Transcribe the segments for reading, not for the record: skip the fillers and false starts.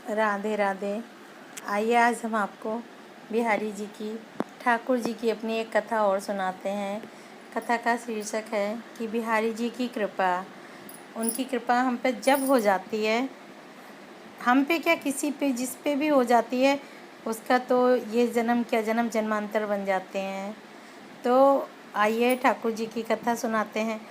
राधे राधे। आइए आज हम आपको बिहारी जी की, ठाकुर जी की अपनी एक कथा और सुनाते हैं। कथा का शीर्षक है कि बिहारी जी की कृपा। उनकी कृपा हम पे जब हो जाती है, हम पे क्या किसी पे जिस पे भी हो जाती है, उसका तो ये जन्म क्या जन्म जन्मांतर बन जाते हैं। तो आइए ठाकुर जी की कथा सुनाते हैं।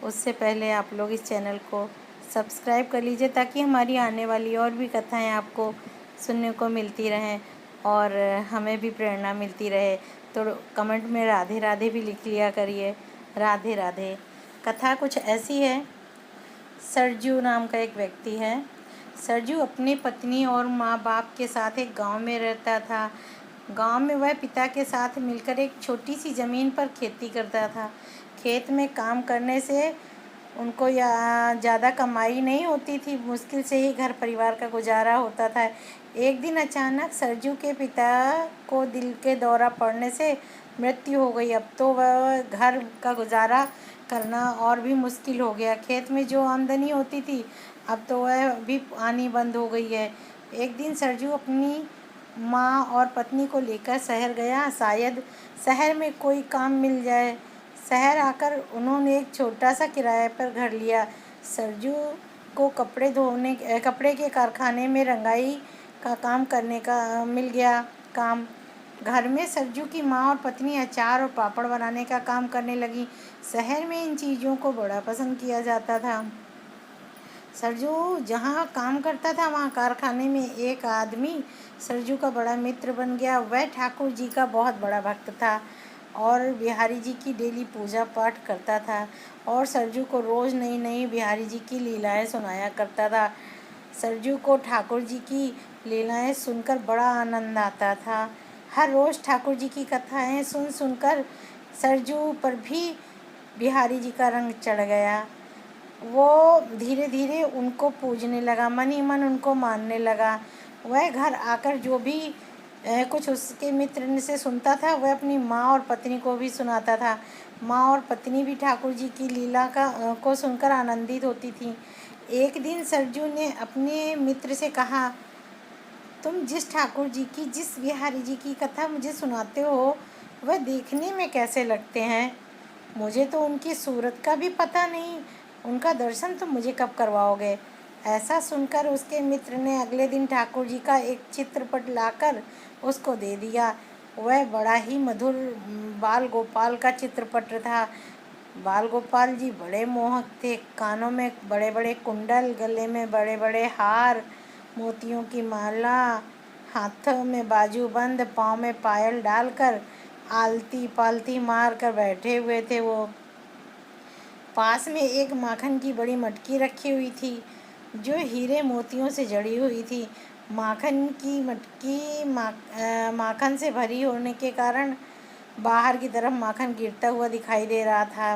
उससे पहले आप लोग इस चैनल को सब्सक्राइब कर लीजिए ताकि हमारी आने वाली और भी कथाएं आपको सुनने को मिलती रहें और हमें भी प्रेरणा मिलती रहे। तो कमेंट में राधे राधे भी लिख लिया करिए। राधे राधे। कथा कुछ ऐसी है। सरजू नाम का एक व्यक्ति है। सरजू अपनी पत्नी और माँ बाप के साथ एक गांव में रहता था। गांव में वह पिता के साथ मिलकर एक छोटी सी ज़मीन पर खेती करता था। खेत में काम करने से उनको या ज़्यादा कमाई नहीं होती थी, मुश्किल से ही घर परिवार का गुजारा होता था। एक दिन अचानक सरजू के पिता को दिल के दौरा पड़ने से मृत्यु हो गई। अब तो वह घर का गुजारा करना और भी मुश्किल हो गया। खेत में जो आमदनी होती थी अब तो वह भी आनी बंद हो गई है। एक दिन सरजू अपनी माँ और पत्नी को लेकर शहर गया, शायद शहर में कोई काम मिल जाए। शहर आकर उन्होंने एक छोटा सा किराए पर घर लिया। सरजू को कपड़े के कारखाने में रंगाई का काम करने का मिल गया काम। घर में सरजू की माँ और पत्नी अचार और पापड़ बनाने का काम करने लगी। शहर में इन चीज़ों को बड़ा पसंद किया जाता था। सरजू जहाँ काम करता था वहाँ कारखाने में एक आदमी सरजू का बड़ा मित्र बन गया। वह ठाकुर जी का बहुत बड़ा भक्त था और बिहारी जी की डेली पूजा पाठ करता था और सरजू को रोज़ नई नई बिहारी जी की लीलाएं सुनाया करता था। सरजू को ठाकुर जी की लीलाएं सुनकर बड़ा आनंद आता था। हर रोज़ ठाकुर जी की कथाएं सुन सुनकर सरजू पर भी बिहारी जी का रंग चढ़ गया। वो धीरे धीरे उनको पूजने लगा, मन ही मन उनको मानने लगा। वह घर आकर जो भी कुछ उसके मित्र से सुनता था वह अपनी माँ और पत्नी को भी सुनाता था। माँ और पत्नी भी ठाकुर जी की लीला को सुनकर आनंदित होती थी। एक दिन सरजू ने अपने मित्र से कहा, तुम जिस ठाकुर जी की, जिस बिहारी जी की कथा मुझे सुनाते हो वह देखने में कैसे लगते हैं? मुझे तो उनकी सूरत का भी पता नहीं। उनका दर्शन तुम मुझे कब करवाओगे? ऐसा सुनकर उसके मित्र ने अगले दिन ठाकुर जी का एक चित्रपट लाकर उसको दे दिया। वह बड़ा ही मधुर बाल गोपाल का चित्रपट था। बाल गोपाल जी बड़े मोहक थे। कानों में बड़े बड़े कुंडल, गले में बड़े बड़े हार, मोतियों की माला, हाथों में बाजूबंद, पाँव में पायल डालकर आलती पालती मार कर बैठे हुए थे। वो पास में एक माखन की बड़ी मटकी रखी हुई थी जो हीरे मोतियों से जड़ी हुई थी। माखन की मटकी माखन से भरी होने के कारण बाहर की तरफ माखन गिरता हुआ दिखाई दे रहा था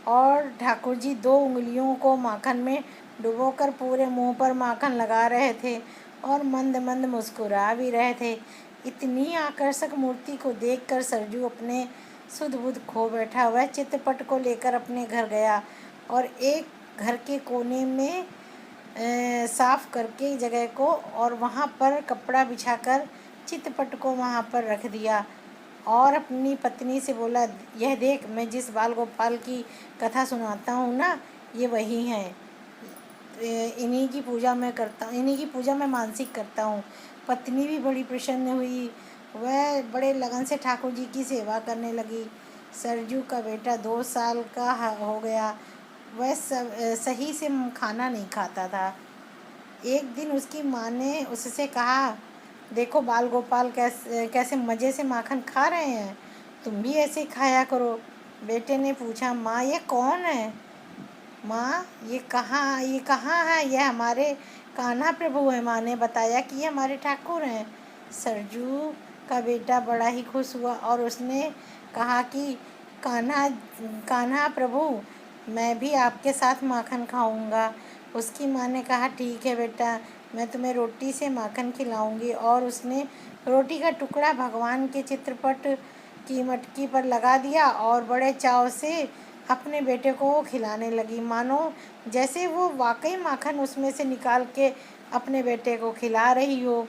और ठाकुर जी 2 उंगलियों को माखन में डुबोकर पूरे मुंह पर माखन लगा रहे थे और मंद मंद मुस्कुरा भी रहे थे। इतनी आकर्षक मूर्ति को देखकर सरजू अपने सुध बुध खो बैठा। वह चित्रपट को लेकर अपने घर गया और एक घर के कोने में साफ करके जगह को और वहाँ पर कपड़ा बिछाकर चित्रपट को वहाँ पर रख दिया और अपनी पत्नी से बोला, यह देख, मैं जिस बाल गोपाल की कथा सुनाता हूँ ना, ये वही हैं। इन्हीं की पूजा मैं करता हूँ, इन्हीं की पूजा मैं मानसिक करता हूँ। पत्नी भी बड़ी प्रसन्न हुई। वह बड़े लगन से ठाकुर जी की सेवा करने लगी। सरजू का बेटा 2 साल का हो गया। वह सही से खाना नहीं खाता था। एक दिन उसकी माँ ने उससे कहा, देखो बाल गोपाल कैसे मज़े से माखन खा रहे हैं, तुम भी ऐसे ही खाया करो। बेटे ने पूछा, माँ ये कौन है? माँ ये कहाँ है? यह हमारे कान्हा प्रभु है। माँ ने बताया कि ये हमारे ठाकुर हैं। सरजू का बेटा बड़ा ही खुश हुआ और उसने कहा कि कान्हा कान्हा प्रभु, मैं भी आपके साथ माखन खाऊंगा। उसकी माँ ने कहा, ठीक है बेटा, मैं तुम्हें रोटी से माखन खिलाऊंगी। और उसने रोटी का टुकड़ा भगवान के चित्रपट की मटकी पर लगा दिया और बड़े चाव से अपने बेटे को खिलाने लगी, मानो जैसे वो वाकई माखन उसमें से निकाल के अपने बेटे को खिला रही हो।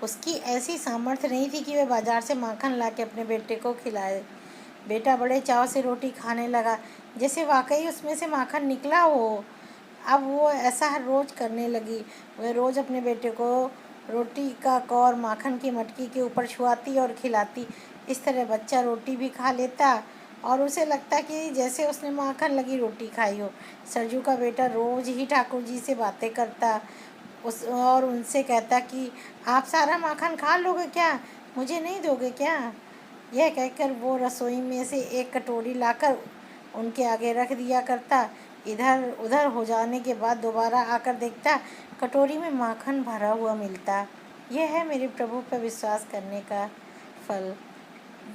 उसकी ऐसी सामर्थ्य नहीं थी कि वह बाजार से माखन ला के अपने बेटे को खिलाए। बेटा बड़े चाव से रोटी खाने लगा, जैसे वाकई उसमें से माखन निकला हो। अब वो ऐसा हर रोज़ करने लगी। वह रोज़ अपने बेटे को रोटी का कौर माखन की मटकी के ऊपर छुआती और खिलाती। इस तरह बच्चा रोटी भी खा लेता और उसे लगता कि जैसे उसने माखन लगी रोटी खाई हो। सरजू का बेटा रोज़ ही ठाकुर जी से बातें करता उस और उनसे कहता कि आप सारा माखन खा लोगे क्या, मुझे नहीं दोगे क्या। यह कहकर वो रसोई में से एक कटोरी लाकर उनके आगे रख दिया करता। इधर उधर हो जाने के बाद दोबारा आकर देखता, कटोरी में माखन भरा हुआ मिलता। यह है मेरे प्रभु पर विश्वास करने का फल।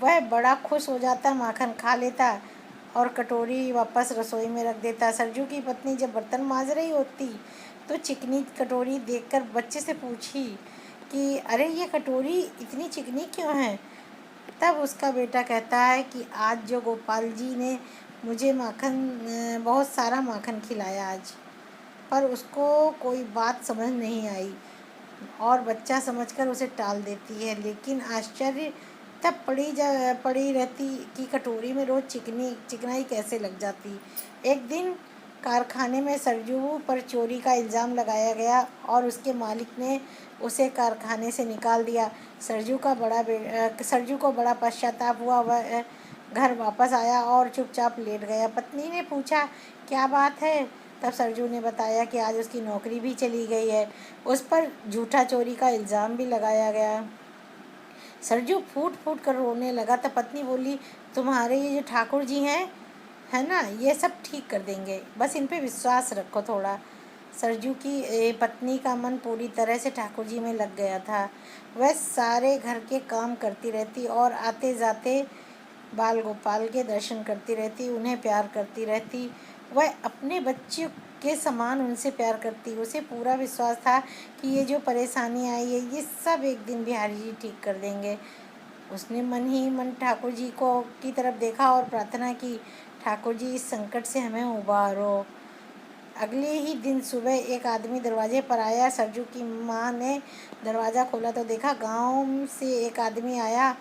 वह बड़ा खुश हो जाता, माखन खा लेता और कटोरी वापस रसोई में रख देता। सरजू की पत्नी जब बर्तन मांज रही होती तो चिकनी कटोरी देखकर बच्चे से पूछी कि अरे ये कटोरी इतनी चिकनी क्यों है। तब उसका बेटा कहता है कि आज जो गोपाल जी ने मुझे बहुत सारा माखन खिलाया आज, पर उसको कोई बात समझ नहीं आई और बच्चा समझकर उसे टाल देती है। लेकिन आश्चर्य तब पड़ी रहती कि कटोरी में रोज़ चिकनाई कैसे लग जाती। एक दिन कारखाने में सरजू पर चोरी का इल्ज़ाम लगाया गया और उसके मालिक ने उसे कारखाने से निकाल दिया। सरजू को बड़ा पश्चाताप हुआ। वह घर वापस आया और चुपचाप लेट गया। पत्नी ने पूछा, क्या बात है। तब सरजू ने बताया कि आज उसकी नौकरी भी चली गई है, उस पर झूठा चोरी का इल्ज़ाम भी लगाया गया। सरजू फूट फूट कर रोने लगा। तब पत्नी बोली, तुम्हारे ये जो ठाकुर जी हैं, है ना, ये सब ठीक कर देंगे, बस इन पे विश्वास रखो थोड़ा। सरजू की पत्नी का मन पूरी तरह से ठाकुर जी में लग गया था। वह सारे घर के काम करती रहती और आते जाते बाल गोपाल के दर्शन करती रहती, उन्हें प्यार करती रहती। वह अपने बच्चे के समान उनसे प्यार करती। उसे पूरा विश्वास था कि ये जो परेशानी आई है ये सब एक दिन बिहारी जी ठीक कर देंगे। उसने मन ही मन ठाकुर जी को की तरफ देखा और प्रार्थना की, ठाकुर जी इस संकट से हमें उबारो। अगले ही दिन सुबह एक आदमी दरवाजे पर आया। सरजू की माँ ने दरवाज़ा खोला तो देखा गांव से एक आदमी आया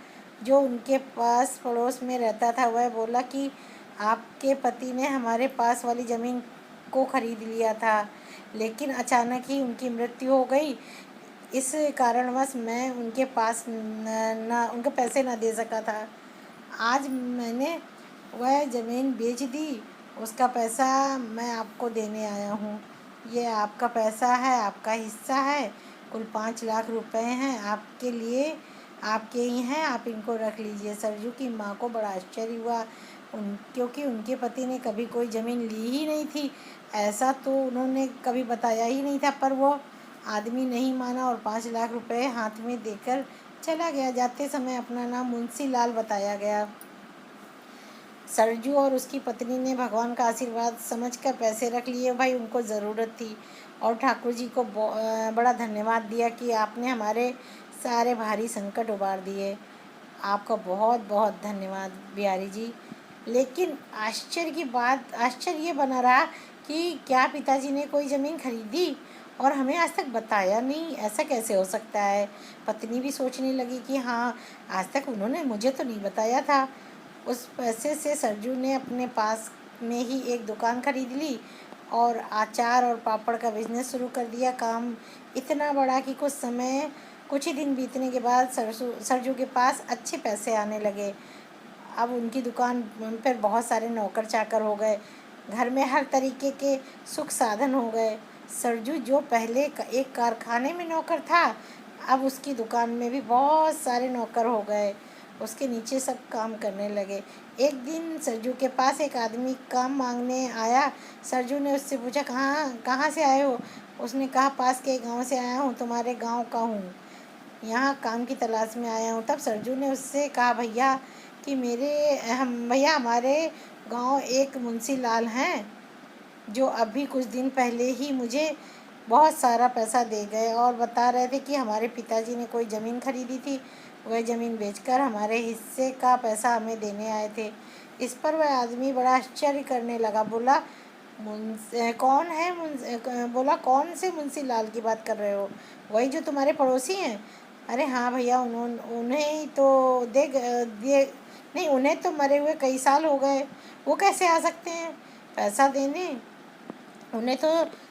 जो उनके पास पड़ोस में रहता था। वह बोला कि आपके पति ने हमारे पास वाली ज़मीन को खरीद लिया था, लेकिन अचानक ही उनकी मृत्यु हो गई। इस कारणवश मैं उनके पैसे न दे सका था। आज मैंने वह ज़मीन बेच दी, उसका पैसा मैं आपको देने आया हूँ। ये आपका पैसा है, आपका हिस्सा है। कुल 5 लाख रुपए हैं, आपके लिए, आपके ही हैं, आप इनको रख लीजिए। सरजू की माँ को बड़ा आश्चर्य हुआ क्योंकि उनके पति ने कभी कोई ज़मीन ली ही नहीं थी। ऐसा तो उन्होंने कभी बताया ही नहीं था, पर वो आदमी नहीं माना और 5 लाख रुपए हाथ में देकर चला गया। जाते समय अपना नाम मुंशी लाल बताया गया। सरजू और उसकी पत्नी ने भगवान का आशीर्वाद समझकर पैसे रख लिए। भाई उनको ज़रूरत थी और ठाकुर जी को बड़ा धन्यवाद दिया कि आपने हमारे सारे भारी संकट उबार दिए। आपका बहुत बहुत धन्यवाद बिहारी जी। लेकिन आश्चर्य ये बना रहा कि क्या पिताजी ने कोई ज़मीन खरीदी और हमें आज तक बताया नहीं, ऐसा कैसे हो सकता है। पत्नी भी सोचने लगी कि हाँ, आज तक उन्होंने मुझे तो नहीं बताया था। उस पैसे से सरजू ने अपने पास में ही एक दुकान खरीद ली और अचार और पापड़ का बिजनेस शुरू कर दिया। काम इतना बड़ा कि कुछ ही दिन बीतने के बाद सरजू के पास अच्छे पैसे आने लगे। अब उनकी दुकान पर बहुत सारे नौकर चाकर हो गए। घर में हर तरीके के सुख साधन हो गए। सरजू जो पहले एक कारखाने में नौकर था, अब उसकी दुकान में भी बहुत सारे नौकर हो गए। उसके नीचे सब काम करने लगे। एक दिन सरजू के पास एक आदमी काम मांगने आया। सरजू ने उससे पूछा, कहाँ कहाँ से आए हो। उसने कहा, पास के गांव से आया हूँ, तुम्हारे गांव का हूँ, यहाँ काम की तलाश में आया हूँ। तब सरजू ने उससे कहा, भैया हमारे गांव एक मुंशी लाल हैं जो अभी कुछ दिन पहले ही मुझे बहुत सारा पैसा दे गए और बता रहे थे कि हमारे पिताजी ने कोई ज़मीन खरीदी थी, वह ज़मीन बेचकर हमारे हिस्से का पैसा हमें देने आए थे। इस पर वह आदमी बड़ा आश्चर्य करने लगा। बोला, कौन है बोला कौन से मुंशी लाल की बात कर रहे हो? वही जो तुम्हारे पड़ोसी हैं? अरे हाँ भैया, उन्हें ही तो दिए। नहीं, उन्हें तो मरे हुए कई साल हो गए, वो कैसे आ सकते हैं पैसा देने? उन्हें तो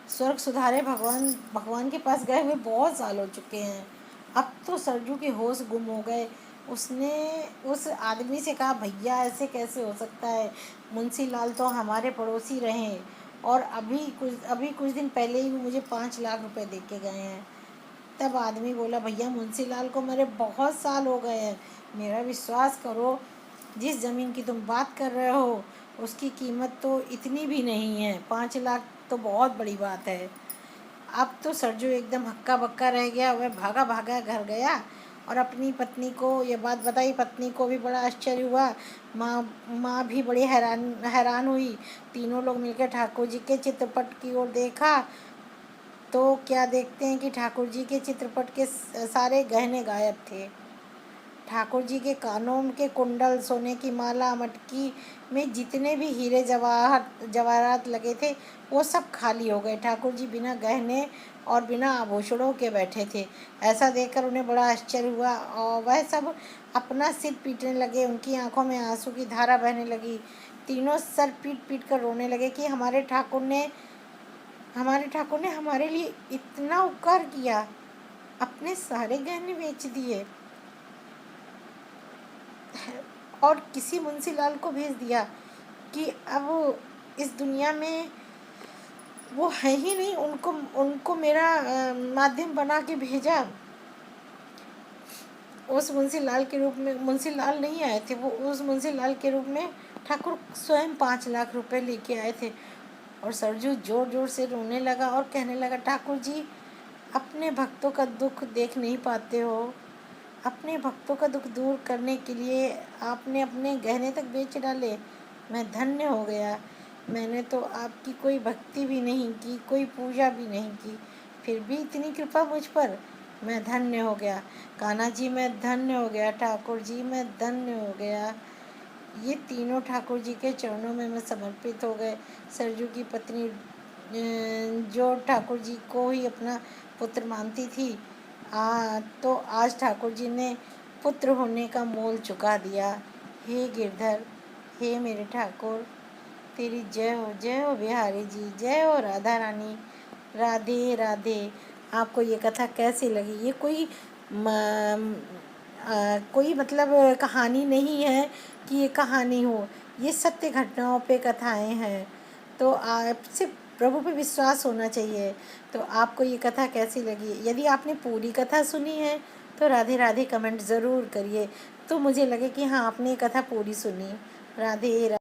स्वर्ग सुधारे भगवान भगवान के पास गए हुए बहुत साल हो चुके हैं। अब तो सरजू के होश गुम हो गए। उसने उस आदमी से कहा, भैया ऐसे कैसे हो सकता है, मुंशी लाल तो हमारे पड़ोसी रहे, और अभी कुछ दिन पहले ही वो मुझे 5 लाख रुपए दे के गए हैं। तब आदमी बोला, भैया मुंशी लाल को मेरे बहुत साल हो गए हैं, मेरा विश्वास करो, जिस ज़मीन की तुम बात कर रहे हो उसकी कीमत तो इतनी भी नहीं है, 5 लाख तो बहुत बड़ी बात है। अब तो सरजू एकदम हक्का बक्का रह गया। वह भागा भागा घर गया और अपनी पत्नी को ये बात बताई। पत्नी को भी बड़ा आश्चर्य हुआ। माँ माँ भी बड़ी हैरान हैरान हुई। तीनों लोग मिलकर ठाकुर जी के चित्रपट की ओर देखा, तो क्या देखते हैं कि ठाकुर जी के चित्रपट के सारे गहने गायब थे। ठाकुर जी के कानों के कुंडल, सोने की माला, मटकी में जितने भी हीरे जवाहरात लगे थे वो सब खाली हो गए। ठाकुर जी बिना गहने और बिना आभूषणों के बैठे थे। ऐसा देखकर उन्हें बड़ा आश्चर्य हुआ और वह सब अपना सिर पीटने लगे। उनकी आंखों में आंसू की धारा बहने लगी। तीनों सर पीट पीट कर रोने लगे कि हमारे ठाकुर ने हमारे लिए इतना उपकार किया, अपने सारे गहने बेच दिए और किसी मुंशीलाल को भेज दिया कि अब इस दुनिया में वो है ही नहीं। उनको उनको मेरा माध्यम बना के भेजा। उस मुंशीलाल के रूप में मुंशीलाल नहीं आए थे, वो उस मुंशीलाल के रूप में ठाकुर स्वयं 5 लाख रुपए लेके आए थे। और सरजू जोर जोर से रोने लगा और कहने लगा, ठाकुर जी, अपने भक्तों का दुख देख नहीं पाते हो। अपने भक्तों का दुख दूर करने के लिए आपने अपने गहने तक बेच डाले। मैं धन्य हो गया। मैंने तो आपकी कोई भक्ति भी नहीं की, कोई पूजा भी नहीं की, फिर भी इतनी कृपा मुझ पर। मैं धन्य हो गया। कान्हा जी, मैं धन्य हो गया। ठाकुर जी, मैं धन्य हो गया। ये तीनों ठाकुर जी के चरणों में मैं समर्पित हो गए। सरजू की पत्नी, जो ठाकुर जी को ही अपना पुत्र मानती थी, तो आज ठाकुर जी ने पुत्र होने का मोल चुका दिया। हे गिरधर, हे मेरे ठाकुर, तेरी जय हो बिहारी जी, जय हो राधा रानी, राधे राधे। आपको ये कथा कैसी लगी? ये कोई मतलब कहानी नहीं है कि ये कहानी हो, ये सत्य घटनाओं पे कथाएं हैं। तो आपसे प्रभु पे विश्वास होना चाहिए। तो आपको ये कथा कैसी लगी? यदि आपने पूरी कथा सुनी है तो राधे राधे कमेंट ज़रूर करिए, तो मुझे लगे कि हाँ, आपने ये कथा पूरी सुनी। राधे राधे।